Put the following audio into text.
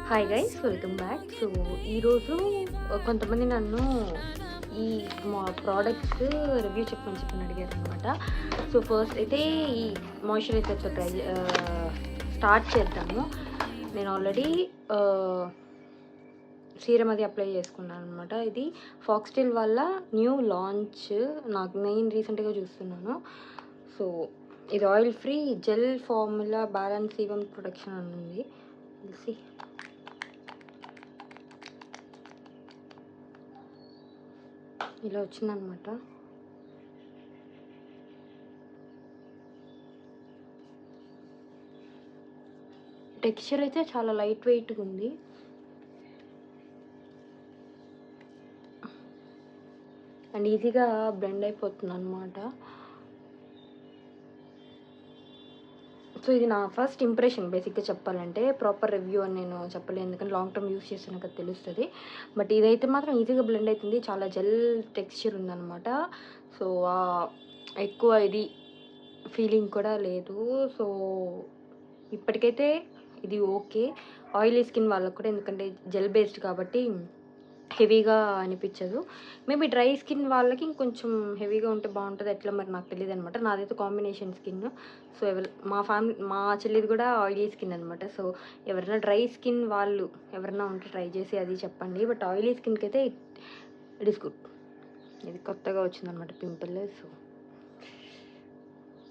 Hi guys, welcome back. So ఈరోజు కొంతమంది నన్ను ఈ మా ప్రోడక్ట్స్ రివ్యూ చెప్పని అడిగారు అనమాట. సో ఫస్ట్ అయితే ఈ మాయిశ్చరైజర్తో స్టార్ట్ చేద్దాము. నేను ఆల్రెడీ సీరం అది అప్లై చేసుకున్నాను అనమాట. ఇది ఫాక్స్టైల్ వల్ల న్యూ లాంచ్, నాకు నేను రీసెంట్గా చూస్తున్నాను. సో ఇది oil free gel formula balance serum protection అని ఉంది. తెలిసి ఇలా వచ్చిందనమాట. టెక్స్చర్ అయితే చాలా లైట్ వెయిట్గా ఉంది. అండ్ ఈజీగా బ్లెండ్ అయిపోతుంది అనమాట. సో ఇది నా ఫస్ట్ ఇంప్రెషన్. బేసిక్గా చెప్పాలంటే ప్రాపర్ రివ్యూ అని నేను చెప్పలేను, ఎందుకంటే లాంగ్ టర్మ్ యూస్ చేస్తే నాకు తెలుస్తుంది. బట్ ఇదైతే మాత్రం ఈజీగా బ్లెండ్ అవుతుంది, చాలా జెల్ టెక్స్చర్ ఉందన్నమాట. సో ఎక్కువ ఇది ఫీలింగ్ కూడా లేదు. సో ఇప్పటికైతే ఇది ఓకే ఆయిలీ స్కిన్ వాళ్ళకు కూడా, ఎందుకంటే జెల్ బేస్డ్ కాబట్టి హెవీగా అనిపించదు. మేబీ డ్రై స్కిన్ వాళ్ళకి ఇంకొంచెం హెవీగా ఉంటే బాగుంటుంది, ఎట్లా మరి నాకు తెలియదు అనమాట. నాదైతే కాంబినేషన్ స్కిన్. సో మా చెల్లిది కూడా ఆయిలీ స్కిన్ అనమాట. సో ఎవరైనా డ్రై స్కిన్ వాళ్ళు ఎవరైనా ఉంటే ట్రై చేసి అది చెప్పండి. బట్ ఆయిలీ స్కిన్కి అయితే ఇట్ ఈస్ గుడ్. ఇది కొత్తగా వచ్చిందనమాట పింపుల్. సో